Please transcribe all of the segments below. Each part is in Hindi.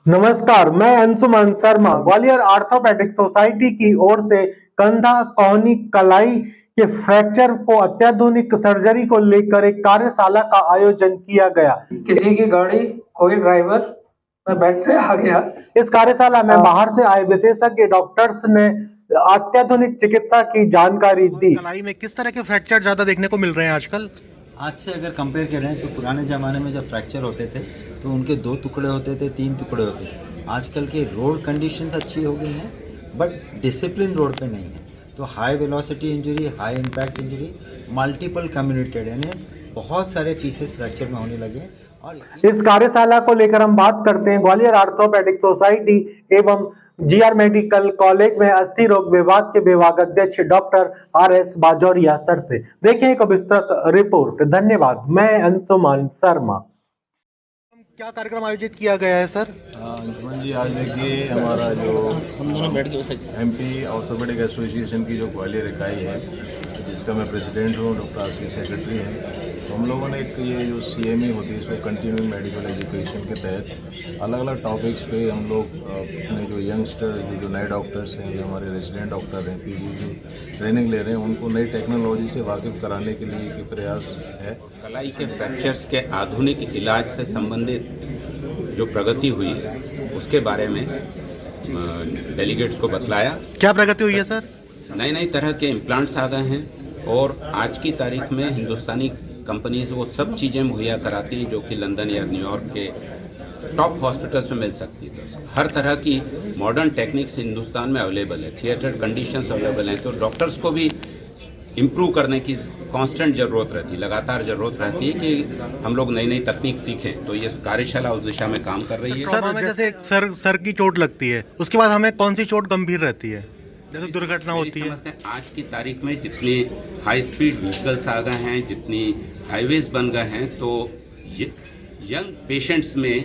नमस्कार, मैं अंशुमन शर्मा ग्वालियर ऑर्थोपेडिक सोसाइटी की ओर से कंधा कोहनी कलाई के फ्रैक्चर को अत्याधुनिक सर्जरी को लेकर एक कार्यशाला का आयोजन किया गया। किसी की गाड़ी कोई ड्राइवर में बैठ के आ गया। इस कार्यशाला में बाहर से आए विशेषज्ञ डॉक्टर्स ने अत्याधुनिक चिकित्सा की जानकारी दी। कलाई में किस तरह के फ्रैक्चर ज्यादा देखने को मिल रहे हैं आजकल? आज से अगर कंपेयर करें तो पुराने ज़माने में जब फ्रैक्चर होते थे तो उनके 2 टुकड़े होते थे, 3 टुकड़े होते थे। आजकल के रोड कंडीशंस अच्छी हो गई हैं बट डिसिप्लिन रोड पे नहीं है, तो high velocity injury, high impact injury, multiple comminuted यानी बहुत सारे पीसेस फ्रैक्चर में होने लगे। और इस कार्यशाला को लेकर हम बात करते हैं ग्वालियर ऑर्थोपेडिक सोसाइटी एवं जीआर मेडिकल कॉलेज में अस्थि रोग विभाग के विभागाध्यक्ष डॉक्टर आर.एस. बाजौरिया सर से। देखें एक विस्तृत रिपोर्ट। धन्यवाद, मैं अंशुमन शर्मा। क्या कार्यक्रम आयोजित किया गया है सर? अंशुमन जी, आज देखिए हमारा जो एमपी ऑर्थोपेडिक एसोसिएशन की जो ग्वालियर इकाई है जिसका मैं प्रेसिडेंट हूँ, डॉक्टर आर.सी. सेक्रेटरी हैं, तो हम लोगों ने एक ये जो CME होती है इसको कंटिन्यूइंग मेडिकल एजुकेशन के तहत अलग अलग टॉपिक्स पे हम लोग अपने जो यंगस्टर जो नए डॉक्टर्स हैं, जो हमारे रेजिडेंट डॉक्टर हैं, PG जो ट्रेनिंग ले रहे हैं, उनको नई टेक्नोलॉजी से वाकिफ़ कराने के लिए एक प्रयास है। कलाई के फ्रैक्चर्स के आधुनिक इलाज से संबंधित जो प्रगति हुई है उसके बारे में डेलीगेट्स को बतलाया। क्या प्रगति हुई है सर? नए नए तरह के इम्प्लांट्स आ गए हैं और आज की तारीख में हिंदुस्तानी कंपनीज वो सब चीज़ें मुहैया कराती हैं जो कि लंदन या न्यूयॉर्क के टॉप हॉस्पिटल्स में मिल सकती है। हर तरह की मॉडर्न टेक्निक्स हिंदुस्तान में अवेलेबल है, थिएटर कंडीशंस अवेलेबल हैं, तो डॉक्टर्स को भी इम्प्रूव करने की कांस्टेंट ज़रूरत रहती है, लगातार ज़रूरत रहती है कि हम लोग नई नई तकनीक सीखें। तो ये कार्यशाला उस दिशा में काम कर रही है। सर, हमें जैसे सर की चोट लगती है, उसके बाद हमें कौन सी चोट गंभीर रहती है, जैसे दुर्घटना होती है? आज की तारीख में जितने हाई स्पीड व्हीकल्स आ गए हैं, जितनी हाईवेज बन गए हैं, तो यंग पेशेंट्स में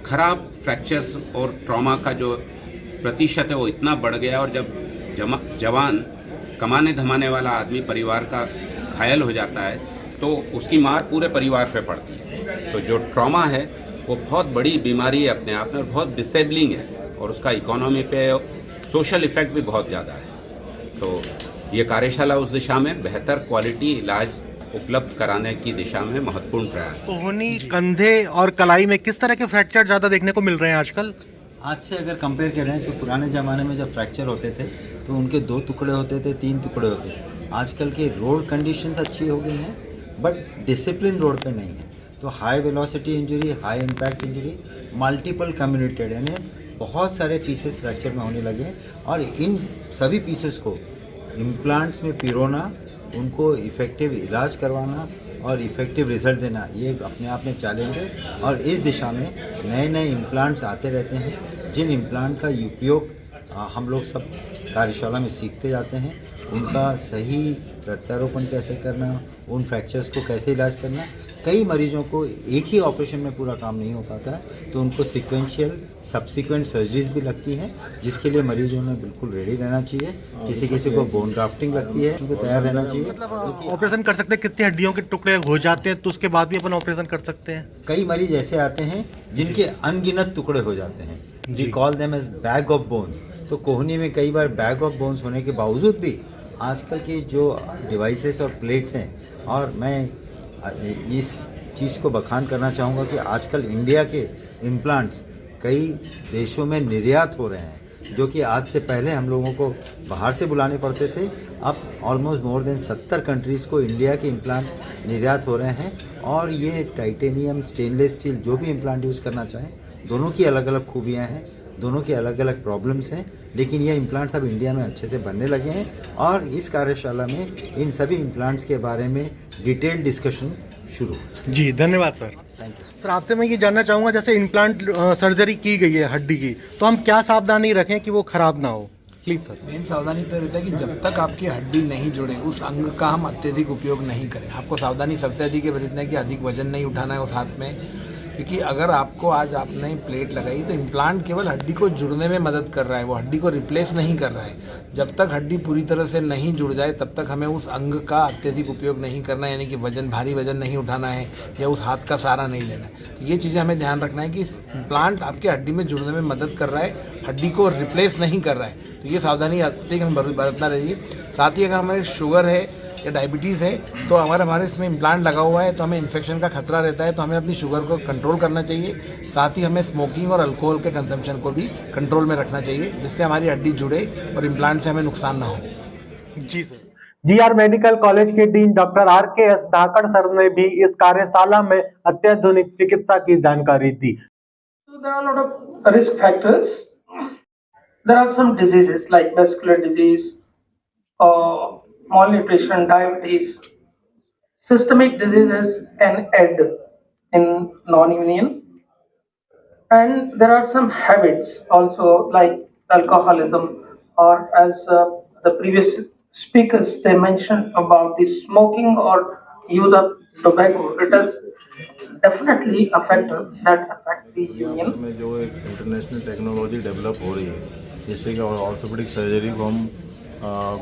खराब फ्रैक्चर्स और ट्रॉमा का जो प्रतिशत है वो इतना बढ़ गया। और जब जवान कमाने धमाने वाला आदमी परिवार का घायल हो जाता है तो उसकी मार पूरे परिवार पे पड़ती है। तो जो ट्रॉमा है वो बहुत बड़ी बीमारी है अपने आप में और बहुत डिसेबलिंग है, और उसका इकोनॉमी पे सोशल इफेक्ट भी बहुत ज़्यादा है। तो ये कार्यशाला उस दिशा में बेहतर क्वालिटी इलाज उपलब्ध कराने की दिशा में महत्वपूर्ण प्रयास। कोहनी, कंधे और कलाई में किस तरह के फ्रैक्चर ज़्यादा देखने को मिल रहे हैं आजकल? आज से अगर कंपेयर करें तो पुराने ज़माने में जब फ्रैक्चर होते थे तो उनके 2 टुकड़े होते थे, 3 टुकड़े होते थे। आजकल के रोड कंडीशंस अच्छी हो गई हैं बट डिसिप्लिन रोड पे नहीं है, तो high velocity injury, high impact injury, multiple comminuted यानी बहुत सारे पीसेस फ्रैक्चर में होने लगे। और इन सभी पीसेस को इम्प्लांट्स में पिरोना, उनको इफ़ेक्टिव इलाज करवाना और इफ़ेक्टिव रिज़ल्ट देना, ये अपने आप में चैलेंज है। और इस दिशा में नए नए इम्प्लांट्स आते रहते हैं, जिन इम्प्लांट का उपयोग हम लोग सब कार्यशाला में सीखते जाते हैं। उनका सही प्रत्यारोपण कैसे करना, उन फ्रैक्चर्स को कैसे इलाज करना। कई मरीजों को एक ही ऑपरेशन में पूरा काम नहीं हो पाता है, तो उनको सीक्वेंशियल सब्सिक्वेंट सर्जरीज भी लगती हैं, जिसके लिए मरीजों ने बिल्कुल रेडी रहना चाहिए। किसी को बोन ग्राफ्टिंग लगती है, उनको तैयार रहना चाहिए। मतलब ऑपरेशन कर सकते हैं, कितनी हड्डियों के टुकड़े हो जाते हैं तो उसके बाद भी अपन ऑपरेशन कर सकते हैं? कई मरीज ऐसे आते हैं जिनके अनगिनत टुकड़े हो जाते हैं, we call them as bag of bones. तो कोहनी में कई बार बैग ऑफ बोन्स होने के बावजूद भी आजकल की जो डिवाइसेस और प्लेट्स हैं, और मैं इस चीज़ को बखान करना चाहूँगा कि आजकल इंडिया के इम्प्लांट्स कई देशों में निर्यात हो रहे हैं, जो कि आज से पहले हम लोगों को बाहर से बुलाने पड़ते थे। अब ऑलमोस्ट मोर देन 70 कंट्रीज़ को इंडिया के इम्प्लांट निर्यात हो रहे हैं। और ये टाइटेनियम, स्टेनलेस स्टील, जो भी इम्प्लांट यूज़ करना चाहें, दोनों की अलग अलग खूबियाँ हैं, दोनों के अलग अलग प्रॉब्लम्स हैं, लेकिन ये इम्प्लांट्स अब इंडिया में अच्छे से बनने लगे हैं। और इस कार्यशाला में इन सभी इम्प्लांट्स के बारे में डिटेल डिस्कशन शुरू। जी धन्यवाद सर। सर, आपसे मैं ये जानना चाहूँगा, जैसे इम्प्लांट सर्जरी की गई है हड्डी की, तो हम क्या सावधानी रखें कि वो खराब ना हो? Please sir. मेन सावधानी तो रहता है कि जब तक आपकी हड्डी नहीं जुड़े उस अंग का हम अत्यधिक उपयोग नहीं करें। आपको सावधानी सबसे अधिक है, इतना है कि अधिक वजन नहीं उठाना है उस हाथ में, क्योंकि अगर आपको आज आपने प्लेट लगाई तो इम्प्लांट केवल हड्डी को जुड़ने में मदद कर रहा है, वो हड्डी को रिप्लेस नहीं कर रहा है। जब तक हड्डी पूरी तरह से नहीं जुड़ जाए तब तक हमें उस अंग का अत्यधिक उपयोग नहीं करना है, यानी कि भारी वजन नहीं उठाना है या उस हाथ का सहारा नहीं लेना है। तो ये चीज़ें हमें ध्यान रखना है कि इम्प्लांट आपके हड्डी में जुड़ने में मदद कर रहा है, हड्डी को रिप्लेस नहीं कर रहा है। तो ये सावधानी अत्यधिक हमें बरतना रहेगी। साथ ही अगर हमारे शुगर है या डायबिटीज़ है तो अगर हमारे इसमें इम्प्लांट लगा हुआ है तो हमें इन्फेक्शन का खतरा रहता है, तो हमें अपनी शुगर को कंट्रोल करना चाहिए। साथ ही हमें स्मोकिंग और अल्कोहल के कंजम्पशन को भी कंट्रोल में रखना चाहिए, जिससे हमारी हड्डी जुड़े और इम्प्लांट से हमें नुकसान ना हो। जी सर। जीआर मेडिकल कॉलेज के डीन डॉक्टर RKS धाकड़ सर ने भी इस कार्यशाला में अत्याधुनिक चिकित्सा की जानकारी दी। So there are a lot of risk factors. There are some diseases like vascular disease, malnutrition, diabetes. Systemic diseases can add in non-union. And there are some habits also like alcoholism, or as the previous speakers they mentioned about the smoking or use of tobacco. It is definitely a factor that affects the union. में जो एक इंटरनेशनल टेक्नोलॉजी डेवलप हो रही है, जिससे कि ऑर्थोपेडिक सर्जरी को हम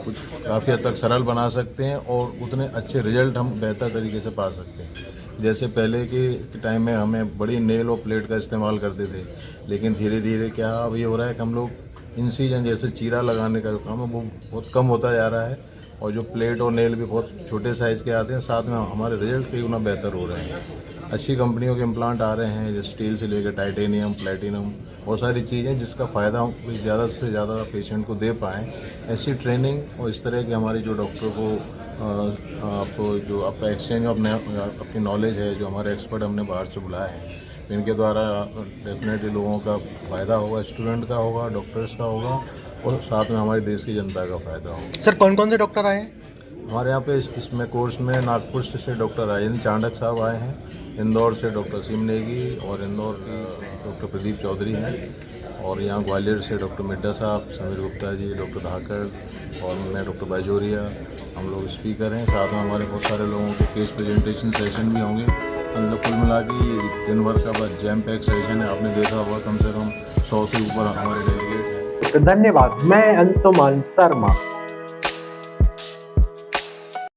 कुछ काफ़ी हद तक सरल बना सकते हैं और उतने अच्छे रिजल्ट हम बेहतर तरीके से पा सकते हैं। जैसे पहले के टाइम में हमें बड़ी नेल और प्लेट का इस्तेमाल करते थे, लेकिन धीरे धीरे क्या अब ये हो रहा है कि हम लोग इंसीजन जैसे चीरा लगाने का काम है वो बहुत कम होता जा रहा है, और जो प्लेट और नेल भी बहुत छोटे साइज़ के आते हैं, साथ में हमारे रिजल्ट कई गुना बेहतर हो रहे हैं। अच्छी कंपनियों के इम्प्लांट आ रहे हैं, जैसे स्टील से लेकर टाइटेनियम, प्लेटिनम, बहुत सारी चीज़ें जिसका फ़ायदा हम ज़्यादा से ज़्यादा पेशेंट को दे पाएँ। ऐसी ट्रेनिंग और इस तरह की हमारी जो डॉक्टर को आपको जो आपका एक्सचेंज ऑफ अपनी नॉलेज है, जो हमारे एक्सपर्ट हमने बाहर से बुलाए हैं, इनके द्वारा डेफिनेटली लोगों का फ़ायदा होगा, स्टूडेंट का होगा, डॉक्टर्स का होगा, और साथ में हमारे देश की जनता का फ़ायदा होगा। सर कौन कौन से डॉक्टर आए हैं हमारे यहाँ पे इसमें कोर्स में नागपुर से डॉक्टर आयन चांडक साहब आए हैं, इंदौर से डॉक्टर सिम नेगी और इंदौर की डॉक्टर प्रदीप चौधरी हैं, और यहाँ ग्वालियर से डॉक्टर मिड्डा साहब, समीर गुप्ता जी, डॉक्टर धाकड़ और मैं डॉक्टर बाजोरिया, हम लोग स्पीकर हैं। साथ में हमारे बहुत सारे लोगों के केस प्रेजेंटेशन सेशन भी होंगे। मतलब कुल मिला के दिन भर का बस जैम पैक सेशन है। आपने देखा होगा कम से कम 100 से ऊपर हमारे डेलीगेट हैं। धन्यवाद। मैं अंशुमान शर्मा।